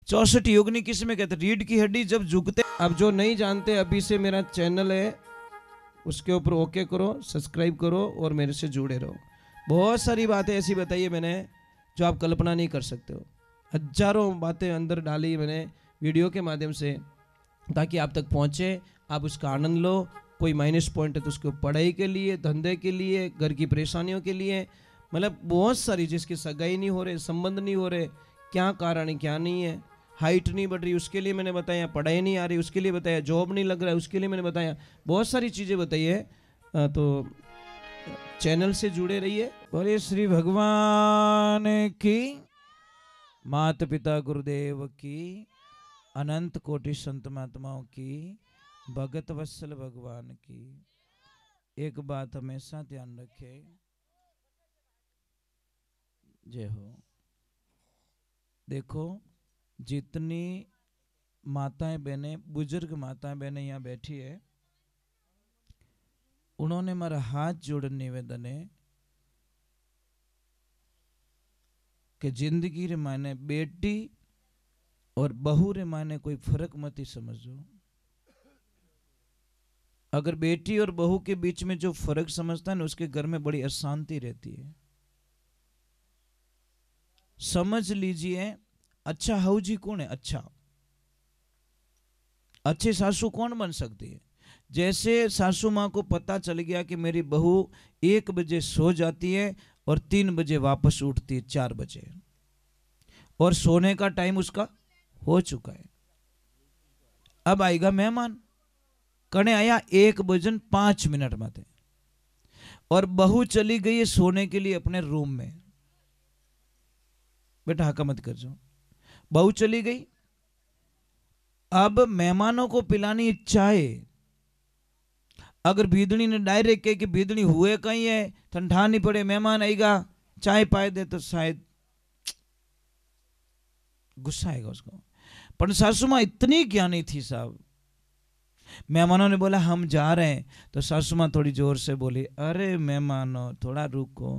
64 योगिनी किस में कहते? रीढ़ की हड्डी जब झुकते। अब जो नहीं जानते, अभी से मेरा चैनल है, उसके ऊपर ओके करो, सब्सक्राइब करो और मेरे से जुड़े रहो। बहुत सारी बातें ऐसी बताई है मैंने जो आप कल्पना नहीं कर सकते हो। हजारों बातें अंदर डाली मैंने वीडियो के माध्यम से, ताकि आप तक पहुंचे, आप उसका आनंद लो। कोई माइनस पॉइंट है तो उसको पढ़ाई के लिए, धंधे के लिए, घर की परेशानियों के लिए, मतलब बहुत सारी, जिसकी सगाई नहीं हो रहे, संबंध नहीं हो रहे, क्या कारण है क्या नहीं है, हाइट नहीं बढ़ रही उसके लिए मैंने बताया, पढ़ाई नहीं आ रही उसके लिए बताया, जॉब नहीं लग रहा है उसके लिए मैंने बताया, बहुत सारी चीज़ें बताई है। तो चैनल से जुड़े रहिए। बोले श्री भगवान की, माता पिता गुरुदेव की, अनंत कोटि संत महात्माओं की, भगत वत्सल भगवान की। एक बात हमेशा ध्यान रखे, जय हो। देखो जितनी माताएं बहनें, बुजुर्ग माताएं बहनें यहाँ बैठी है, उन्होंने मेरा हाथ जोड़ निवेदन है कि जिंदगी रे मायने बेटी और बहू रे मायने कोई फर्क मत ही समझो। अगर बेटी और बहू के बीच में जो फर्क समझता है ना, उसके घर में बड़ी अशांति रहती है। समझ लीजिए, अच्छा हाउजी कौन है? अच्छा अच्छे सासू कौन बन सकती है? जैसे सासू माँ को पता चल गया कि मेरी बहू 1 बजे सो जाती है और 3 बजे वापस उठती है, 4 बजे, और सोने का टाइम उसका हो चुका है। अब आएगा मेहमान, कने आया 1:05 माते, और बहू चली गई है सोने के लिए अपने रूम में। बेटा हका मत कर जाओ, बहू चली गई। अब मेहमानों को पिलानी चाय। अगर भीदड़ी ने डायरेक्ट कहे कि भीदड़ी हुए कहीं है, ठंडा नहीं पड़े, मेहमान आएगा, चाय पाए दे, तो शायद गुस्सा आएगा उसको। पर सासू माँ इतनी ज्ञानी थी साहब, मेहमानों ने बोला हम जा रहे हैं, तो सासू माँ थोड़ी जोर से बोली, अरे मेहमानों थोड़ा रुको,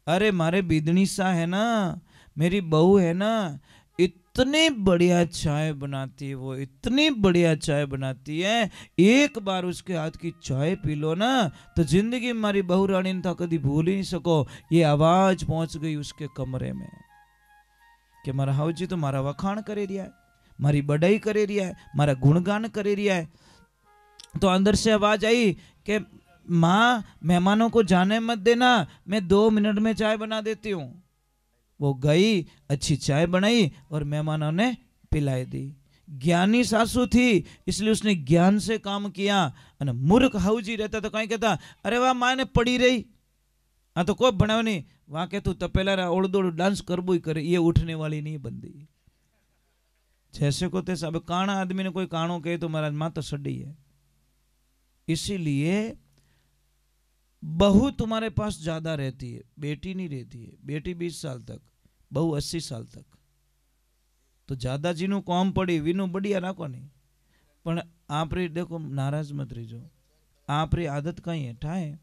अरे मारे बिदनी सा है ना, मेरी बहू है ना, इतनी बढ़िया चाय बनाती है वो, इतनी बढ़िया चाय बनाती है, एक बार उसके हाथ की चाय पी लो ना तो जिंदगी में मारी बहू रानी था कभी भूल ही नहीं सको। ये आवाज पहुंच गई उसके कमरे में कि मारा हाउजी तो मारा वखाण करे रिया है, मारी बड़ाई करे रिया है, मारा गुणगान करे रिया है। तो अंदर से आवाज आई कि माँ मेहमानों को जाने मत देना, मैं 2 मिनट में चाय बना देती हूँ। वो गई, अच्छी चाय बनाई और मेहमानों ने पिलाई दी। ज्ञानी सासू थी इसलिए उसने ज्ञान से काम किया। और मूर्ख हाउजी रहता तो कहीं कहता अरे वाह माँ ने पड़ी रही, हाँ तो कोई बनाओ नहीं, वहां के तू तपेला ओढ़ दौड़ डांस करबो ही करे, ये उठने वाली नहीं बंदी। जैसे को तैसा, अब काना आदमी ने कोई कानो कहे तो महाराज माँ तो सड़ी है। इसीलिए बहू तुम्हारे पास ज्यादा रहती है, बेटी नहीं रहती है। बेटी 20 साल तक, बहू 80 साल तक। तो ज्यादा जीनू कॉम पड़ी वीनू बढ़िया राखो नहीं। पण आप रे देखो नाराज मत रहीजो, आप री आदत कहीं है ठाए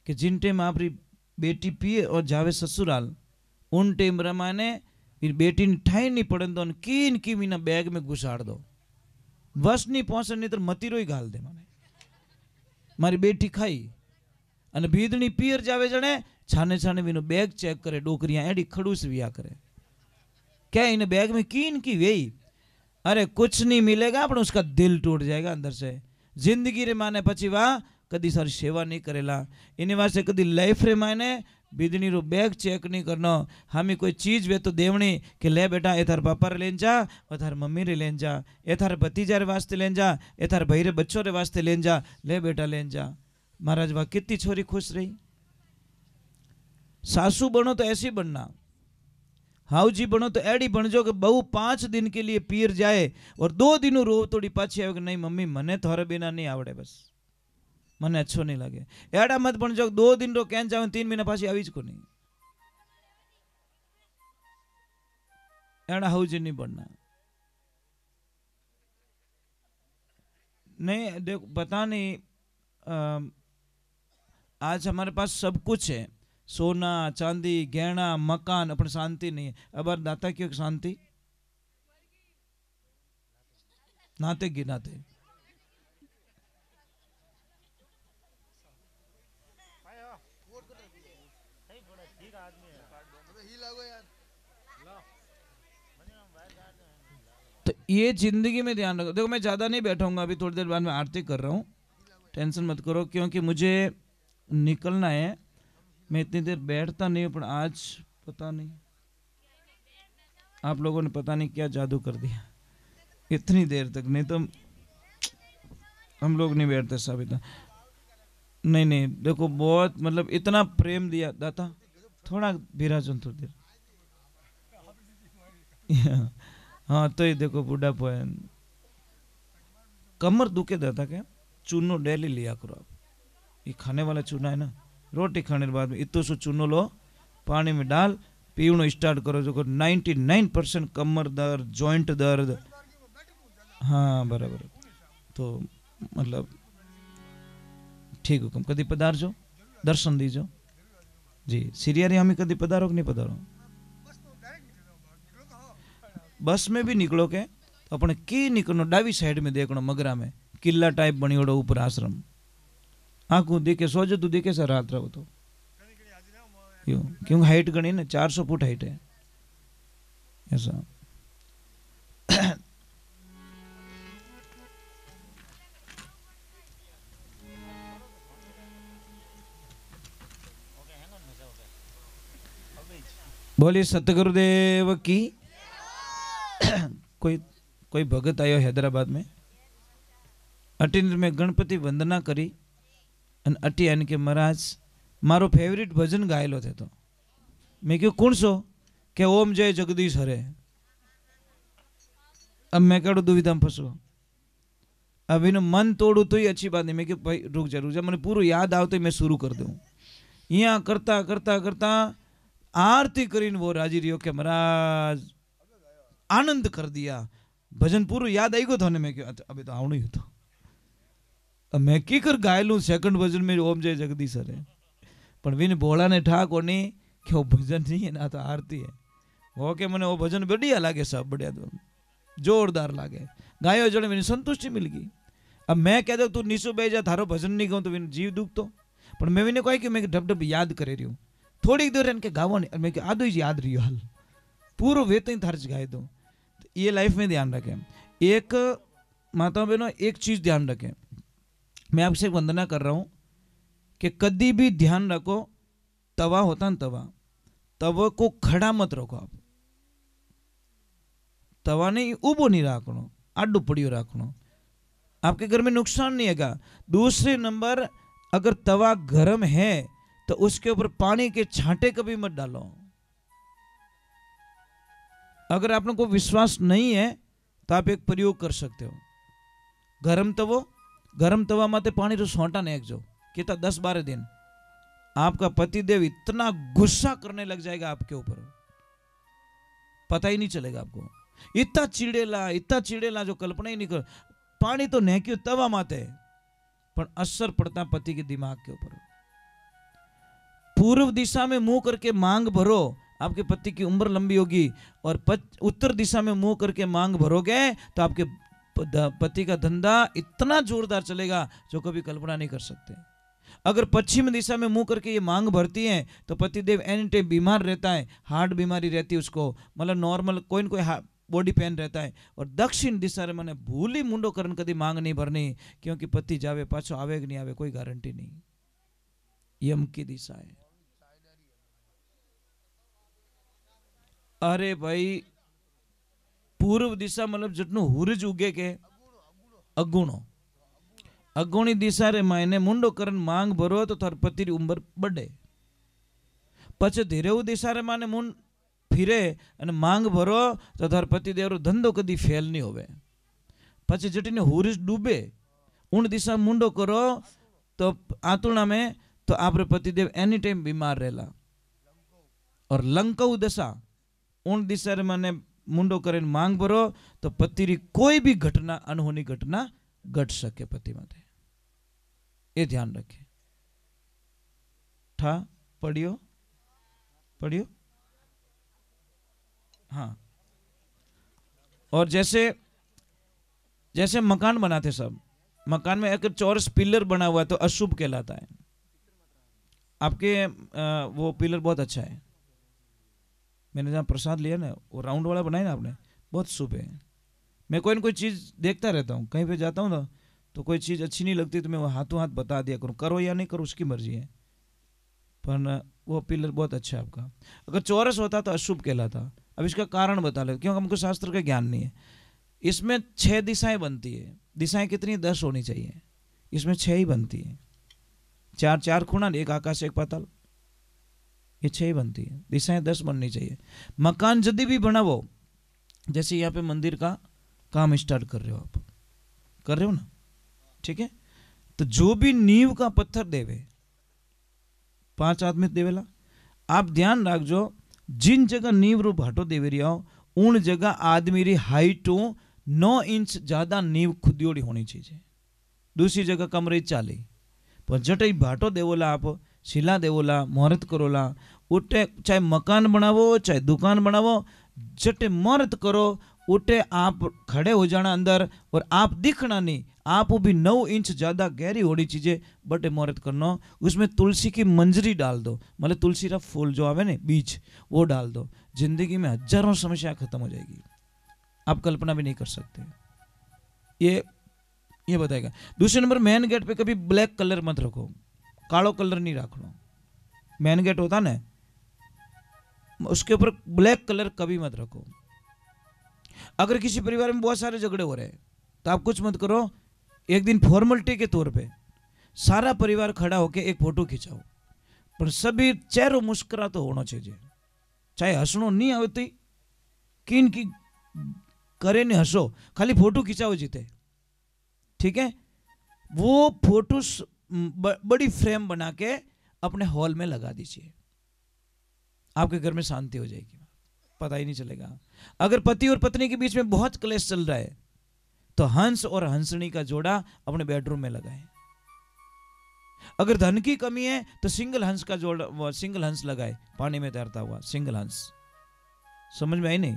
कि जिन टाइम आप री बेटी पिए और जावे ससुराल, उन टाइम रमाने फिर बेटी ने ठाई नहीं पड़े तो कीन की मीना बैग में घुसाड़ दो, वश नहीं पहुंचे नहीं तो मतीरो ही घाल दे। माने मारी बेटी खाई અને ભીદણી પિયર જાવે જણે છાને છાને વીનો બેગ ચેક કરે, ડોકરીયા એડી ખડूस विया करे, क्या इन बैग में कीन की वेई, अरे कुछ नहीं मिलेगा पर उसका दिल टूट जाएगा अंदर से। जिंदगी रे माने पची वाह कदी सारी सेवा नहीं करेला, इन वास्ते कदी लाइफ रे माने बीदनी रो बैग चेक नहीं करना। हमें कोई चीज वे तो देवनी कि ले बेटा ए थार पापा रे लेन जा, ओ थार मम्मी रे लेन जा, ए थार भतीजा रे वास्ते लेन जा, ए थार भाई रे बच्चों रे वास्ते लेन जा, ले बेटा लेन जा। महाराज वाह कितनी छोरी खुश रही। सासू बनो तो ऐसी बनना, हाउजी बनो तो एडी बन जो कि बहू 5 दिन के लिए पीर जाए और 2 दिन रो तोड़ी पाछी आवे कि नहीं मम्मी मने थोड़े बिना नहीं आवड़े, बस मने अच्छो नहीं लगे। एड़ा मत बन जो 2 दिन रो कैन जावे 3 महीना पाछी आवीज को नहीं। एड़ा हाउजी नहीं बनना। नहीं देखो पता नहीं, आज हमारे पास सब कुछ है, सोना चांदी गहना मकान, अपन शांति नहीं है। अब दाता क्यों शांति? नाते गिनाते। तो ये जिंदगी में ध्यान रखो। देखो मैं ज्यादा नहीं बैठूंगा, अभी थोड़ी देर बाद मैं आरती कर रहा हूँ, टेंशन मत करो, क्योंकि मुझे निकलना है। मैं इतनी देर बैठता नहीं हूँ, पर आज पता नहीं आप लोगों ने पता नहीं क्या जादू कर दिया इतनी देर तक, नहीं तो हम लोग नहीं बैठते साहब इतना। नहीं नहीं देखो, बहुत मतलब इतना प्रेम दिया दाता। थोड़ा विराजन थोड़ी देर। हाँ तो ये देखो बूढ़ा पोयन कमर दुखे दाता क्या, चूनो डेली लिया करो आप। ये खाने वाला चूना है ना, रोटी खाने के बाद में इतो सो चूनो लो, पानी में डाल, पीवनो स्टार्ट करो, जो 99% कमर दर्द, जॉइंट दर्द। हाँ बराबर। तो मतलब ठीक हुकम, कदी पधारजो, दर्शन दीजो जी। सीरियारी हमें कदी पधारो कि नहीं पधारो? बस में भी निकलो के अपने की निकलो, डावी साइड में देखो मगरा में किला टाइप बनियोड़ो ऊपर आश्रम, आंखों देखे सोजो तू देखे सर रात रहो तो क्यों, क्यों हाइट गणी ना 400 फुट हाइट है ऐसा। बोलिए सतगुरुदेव की। कोई कोई भगत आयो हैदराबाद में, अटीन में गणपति वंदना करी अन अटी आने के महाराज मारो फेवरेट भजन गायलो थे। तो मैं क्यों कौन सो के ओम जय जगदीश हरे। अब मैं कहो दुविधा में फंसो, अब इन्हें मन तोड़ू तो ही अच्छी बात नहीं। मैं क्यों भाई रुक जा मैंने पूरा याद आओ तो मैं शुरू कर दूँ। यहाँ करता करता करता आरती करीन वो राजी रियो के महाराज आनंद कर दिया, भजन पूरा याद आई गो था। मैं क्यों अभी तो आवणु ही तो अब मैं की कर गायलू सेकंड भजन में ओम जय जगदीश हरे, पर विन बोला ने ठा कोनी कि वो भजन नहीं है ना तो आरती है। वो के मने वो भजन बढ़िया लागे, सब बढ़िया तो जोरदार लागे, गायो जड़े मैंने संतुष्टि मिल गई। अब मैं कह दो तू नीचो बह जा, थारो भजन नहीं गाऊं तो विन जीव दुख तो, पर मैं विने कही कि मैं ढब ढब याद करे रही हूँ थोड़ी देर इनके गावो नहीं, मैं आधो ही याद रही हाल पूरा वे तो थार्ज गाय दो। ये लाइफ में ध्यान रखें। एक माता बहनों एक चीज ध्यान रखें, मैं आपसे वंदना कर रहा हूं कि कभी भी ध्यान रखो, तवा होता ना तवा, तवा को खड़ा मत रखो आप। तवा नहीं उबो नहीं रखना, आडू पड़ियो रखना, आपके घर में नुकसान नहीं है। दूसरे नंबर अगर तवा गर्म है तो उसके ऊपर पानी के छांटे कभी मत डालो। अगर आपने को विश्वास नहीं है तो आप एक प्रयोग कर सकते हो, गरम तवा माते पानी रो सोंटा ने एक जो कितना 10-12 दिन आपका पतिदेव इतना गुस्सा करने लग जाएगा आपके ऊपर, पता ही नहीं चलेगा आपको। इतना चिड़ेला जो कल्पना ही नहीं कर। पानी तो नेक्यो तवा माते, पर असर पड़ता पति के दिमाग के ऊपर। पूर्व दिशा में मुंह करके मांग भरो, आपके पति की उम्र लंबी होगी, और उत्तर दिशा में मुंह करके मांग भरोगे तो आपके पति का धंधा इतना जोरदार चलेगा जो कभी कल्पना नहीं कर सकते। अगर पश्चिम दिशा में मुंह करके ये मांग भरती है तो पतिदेव एनी टाइम बीमार रहता है, हार्ट बीमारी रहती है उसको, मतलब नॉर्मल कोई न कोई बॉडी पेन रहता है। और दक्षिण दिशा में मैंने भूली मुंडो करन कभी मांग नहीं भरनी, क्योंकि पति जावे पाछो आवे कि नहीं आवे कोई गारंटी नहीं। यम की दिशा है। अरे भाई पूर्व दिशा मतलब जितनो हुरज उगे के अगुणो, अगुणी दिशा रे मायने मुंडो करन मांग भरो तो थार पति री उम्र बढ़े। पछे धीरेऊ दिशा रे माने मुंड फिरे अने मांग भरो तो थार पति देव रो धंधो कदी फेल नहीं होवे। पछे जटीने हुरज डूबे उन दिशा मुंडो करो तो आतुणा में तो आपरे पति देव एनी टाइम बीमार रहेला। और लंकाऊ दशा उन दिशा रे माने मुंडो करीने मांग भरो तो पति री कोई भी घटना अनहोनी घटना घट सके पति माते, ये ध्यान रखे। ठा पढ़ियो पढ़ियो हाँ। और जैसे जैसे मकान बनाते सब, मकान में अगर चौरस पिलर बना हुआ है तो अशुभ कहलाता है। आपके वो पिलर बहुत अच्छा है, मैंने जहाँ प्रसाद लिया ना वो राउंड वाला बनाया ना आपने, बहुत शुभ है। मैं कोई ना कोई चीज़ देखता रहता हूँ, कहीं पे जाता हूँ ना तो कोई चीज़ अच्छी नहीं लगती तो मैं वो हाथों हाथ बता दिया करूँ, करो या नहीं करो उसकी मर्जी है, पर वो पिलर बहुत अच्छा है आपका। अगर चौरस होता तो अशुभ कहलाता। अब इसका कारण बता ले, क्योंकि हमको शास्त्र का ज्ञान नहीं है। इसमें 6 दिशाएं बनती है, दिशाएं कितनी 10 होनी चाहिए, इसमें 6 ही बनती है। 4 खूणा, एक आकाश एक पाताल, ये 6 ही बनती है, दिशाएं 10 बननी चाहिए। मकान यदि भी बनावो, जैसे यहाँ पे मंदिर का काम स्टार्ट कर रहे हो, आप कर रहे हो ना, ठीक है, तो जो भी नींव का पत्थर देवे 5 आदमी देवेला, आप ध्यान रखो जिन जगह नींव रो भाटो देवे रहा हो उन जगह आदमी री हाइटो 9 इंच ज्यादा नींव खुदियोड़ी होनी चाहिए। दूसरी जगह कम रही 40, पर जटे भाटो देवोला, आप शिला देवोला, मुहूर्त करोला, उठे चाहे मकान बनावो चाहे दुकान बनावो, जटे मुहूर्त करो उठे आप खड़े हो जाना अंदर, और आप दिखना नहीं, आप भी 9 इंच ज्यादा गहरी होनी चीजें बटे मुहूर्त करना। उसमें तुलसी की मंजरी डाल दो, मतलब तुलसी का फूल जो आवे ना बीज, वो डाल दो, जिंदगी में हजारों समस्या खत्म हो जाएगी, आप कल्पना भी नहीं कर सकते। ये बताएगा। दूसरे नंबर, मेन गेट पे कभी ब्लैक कलर मत रखो, कालो कलर नहीं रखो। मेन गेट होता ना उसके ऊपर ब्लैक कलर कभी मत रखो। अगर किसी परिवार में बहुत सारे झगड़े हो रहे हैं तो आप कुछ मत करो, एक दिन फॉर्मेलिटी के तौर पे सारा परिवार खड़ा होके एक फोटो खिंचाओ, पर सभी चेहरों मुस्कुरा तो होना चाहिए, चाहे हंसनो नहीं आवती किन की करे ने हंसो, खाली फोटो खिंचाओ जीते, ठीक है। वो फोटो बड़ी फ्रेम बना के अपने हॉल में लगा दीजिए, आपके घर में शांति हो जाएगी, पता ही नहीं चलेगा। अगर पति और पत्नी के बीच में बहुत क्लेश चल रहा है तो हंस और हंसनी का जोड़ा अपने बेडरूम में लगाएं। अगर धन की कमी है तो सिंगल हंस का जोड़ा, सिंगल हंस लगाए, पानी में तैरता हुआ सिंगल हंस, समझ में आई नहीं।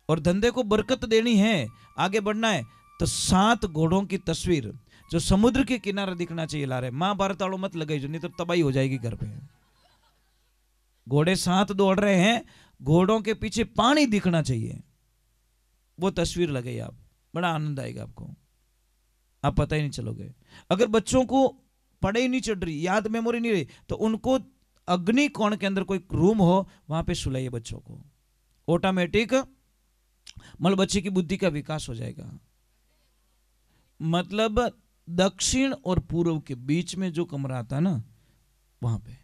और धंधे को बरकत देनी है, आगे बढ़ना है, तो 7 घोड़ों की तस्वीर जो समुद्र के किनारे दिखना चाहिए ला रहे। महाभारत वालों मत लगाई, नहीं तो तबाही हो जाएगी घर पे। घोड़े 7 दौड़ रहे हैं, घोड़ों के पीछे पानी दिखना चाहिए, वो तस्वीर लगे आप, बड़ा आनंद आएगा आपको, आप पता ही नहीं चलोगे। अगर बच्चों को पढ़ाई नहीं चढ़ रही, याद मेमोरी नहीं रही, तो उनको अग्नि कोण के अंदर कोई रूम हो वहां पे सुलाइए बच्चों को, ऑटोमेटिक मतलब बच्चे की बुद्धि का विकास हो जाएगा। मतलब दक्षिण और पूर्व के बीच में जो कमरा आता है ना वहां पे,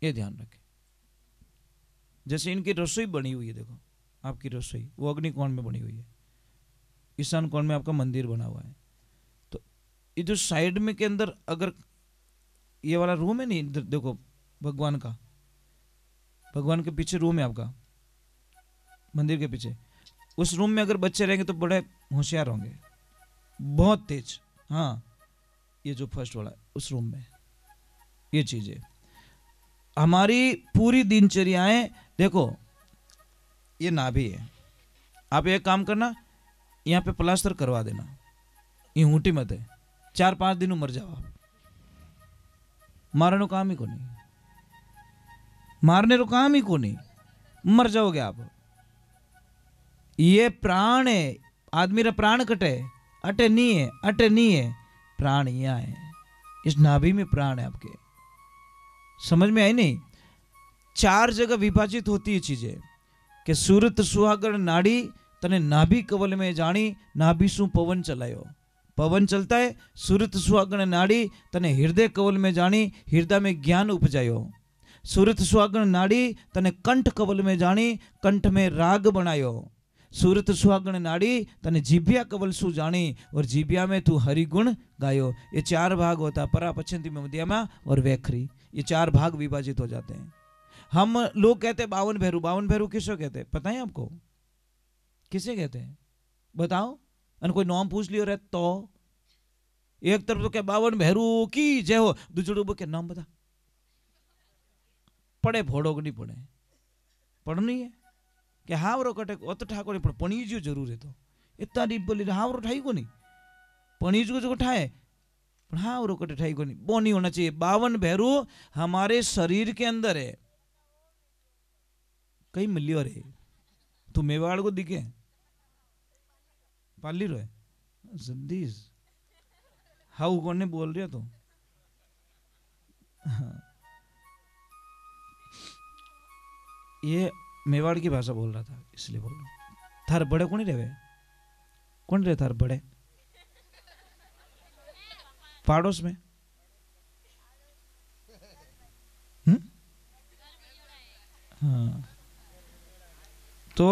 ये ध्यान रखें। जैसे इनकी रसोई बनी हुई है, देखो आपकी रसोई वो अग्नि कोण में बनी हुई है, ईशान कोण में आपका मंदिर बना हुआ है, तो ये जो साइड में के अंदर अगर ये वाला रूम है नहीं, इधर देखो भगवान का, भगवान के पीछे रूम है आपका मंदिर के पीछे, उस रूम में अगर बच्चे रहेंगे तो बड़े होशियार होंगे, बहुत तेज। हाँ, ये जो फर्स्ट वाला उस रूम में, ये चीज है। हमारी पूरी दिनचर्याएं देखो, ये नाभि है, आप एक काम करना, यहाँ पे प्लास्टर करवा देना, ये ऊँटी मत है, 4-5 दिन मर जाओ आप, मारने काम ही को नहीं, मारने को काम ही को नहीं, मर जाओगे आप। ये प्राण है, आदमी रा प्राण कटे, अटे नहीं है, अटे नहीं है, प्राण यहाँ है, इस नाभि में प्राण है आपके, समझ में आई नहीं। 4 जगह विभाजित होती है चीजें कि सूरत सुहागण नाड़ी तने नाभि कवल में जानी, नाभि सु पवन चलायो, पवन चलता है, सूरत सुहागण नाड़ी तने हृदय कवल में जानी, हृदय में ज्ञान उपजायो, सूरत सुहागण नाड़ी तने कंठ कवल में जानी, कंठ में राग बनायो, सूरत सुहागण नाड़ी तने जीभिया कवल सु जानी, और जीभिया में तू हरिगुण गायो। ये 4 भाग होता है, परा पछंती में मध्यमा और वैखरी, ये 4 भाग विभाजित हो जाते हैं। हम लोग कहते हैं 52 भैरू, 52 भैरू किसको कहते हैं पता है आपको, किसे कहते हैं बताओ, अन कोई नाम पूछ लियो रे तो एक तरफ तो क्या 52 भैरू की जय हो, दूसरे के नाम बता, पढ़े फोड़ो को नहीं पढ़े, पढ़नी है कि हाँ वो कटे वो तो ठाकुर पणीज्यो जरूर है, तो इतना डीप बोली हावरो ठाई को नहीं पणीज को जो ठाए पर हावरो कटे ठाई को नहीं वो नहीं होना चाहिए। 52 भैरू हमारे शरीर के अंदर है। कई मिलियो रे तू मेवाड़ को दिखे पाली रो है जद्दीज हाउ कौन ने बोल रहा तो हाँ। ये मेवाड़ की भाषा बोल रहा था इसलिए बोल रहा। थार बड़े कौन रहे कौन रहे थार बड़े पाड़ोस में हाँ तो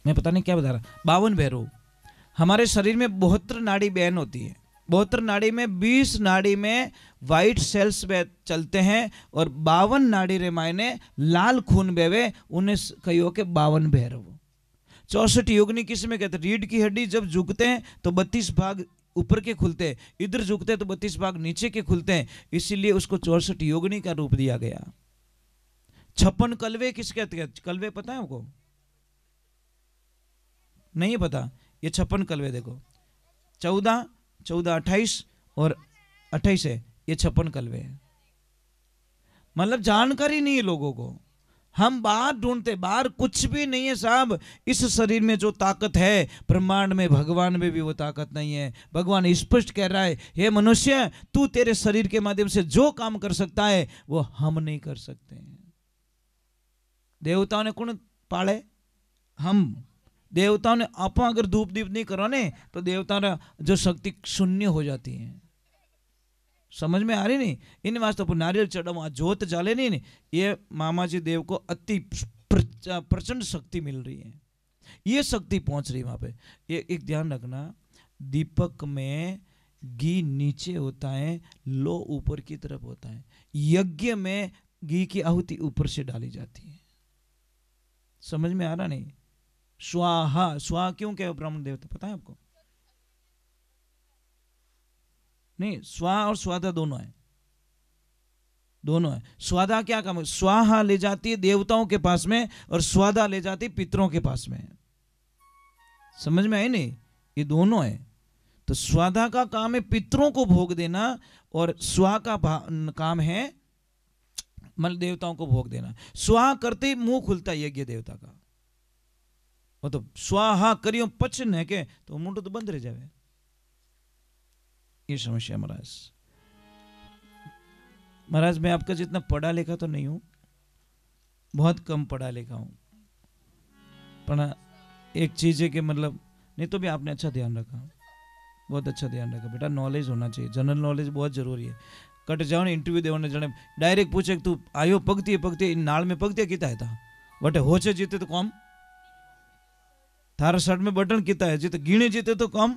मैं पता नहीं क्या बता रहा। 52 भैरू हमारे शरीर में 72 नाड़ी बहन होती है। 72 नाड़ी में 20 नाड़ी में वाइट सेल्स चलते हैं और 52 नाड़ी रे मायने लाल खून बेवे उन्हें कहो के 52 भैरव। 64 योगिनी किस में कहते हैं? रीढ़ की हड्डी जब झुकते हैं तो 32 भाग ऊपर के खुलते हैं, इधर झुकते हैं तो 32 भाग नीचे के खुलते हैं, इसीलिए उसको 64 योगिनी का रूप दिया गया। 56 कलवे किस कहते हैं? कलवे पता है आपको? नहीं पता? ये 56 कलवे देखो 14 28 और 28 है, ये 56 कलवे है। मतलब जानकारी नहीं है लोगों को। हम बाहर ढूंढते, बाहर कुछ भी नहीं है साहब। इस शरीर में जो ताकत है ब्रह्मांड में, भगवान में भी वो ताकत नहीं है। भगवान स्पष्ट कह रहा है, हे मनुष्य तू तेरे शरीर के माध्यम से जो काम कर सकता है वो हम नहीं कर सकते हैं। देवताओं ने कौन पाले? हम। देवताओं ने आप अगर धूप दीप नहीं करो ने तो देवताओं ने जो शक्ति शून्य हो जाती है। समझ में आ रही नहीं? इन वास्ते पर नारियल चढ़ावा जोत जाले नहीं, ये मामा जी देव को अति प्रचंड शक्ति मिल रही है। ये शक्ति पहुंच रही है वहां पे। ये एक ध्यान रखना, दीपक में घी नीचे होता है, लो ऊपर की तरफ होता है। यज्ञ में घी की आहुति ऊपर से डाली जाती है। समझ में आ रहा नहीं? स्वाहा, स्वाहा क्यों कहे ब्राह्मण देवता पता है आपको? नहीं, स्वाहा और स्वादा दोनों है, दोनों है। स्वादा क्या काम है? स्वाहा ले जाती है देवताओं के पास में और स्वादा ले जाती है पितरों के पास में। समझ में आई नहीं? ये दोनों है। तो स्वादा का काम है पितरों को भोग देना और स्वाहा का काम है मतलब देवताओं को भोग देना। स्वाहा करते ही मुंह खुलता है यज्ञ देवता का। वो तो स्वाहा करियो पचन है के तो मुंह तो बंद रह जाए। ये समस्या महाराज। महाराज मैं आपका जितना पढ़ा लिखा तो नहीं हूं, बहुत कम पढ़ा लिखा हूं, पर एक चीज है कि मतलब नहीं तो भी आपने अच्छा ध्यान रखा, बहुत अच्छा ध्यान रखा बेटा। नॉलेज होना चाहिए, जनरल नॉलेज बहुत जरूरी है। कट जाओ ने इंटरव्यू देने जने डायरेक्ट पूछे तू आयो पगती नाल में पगती किता है था बटे होचे जीते तो कम, थारा शर्ट में बटन किता है जीते गिणे जीते तो कम,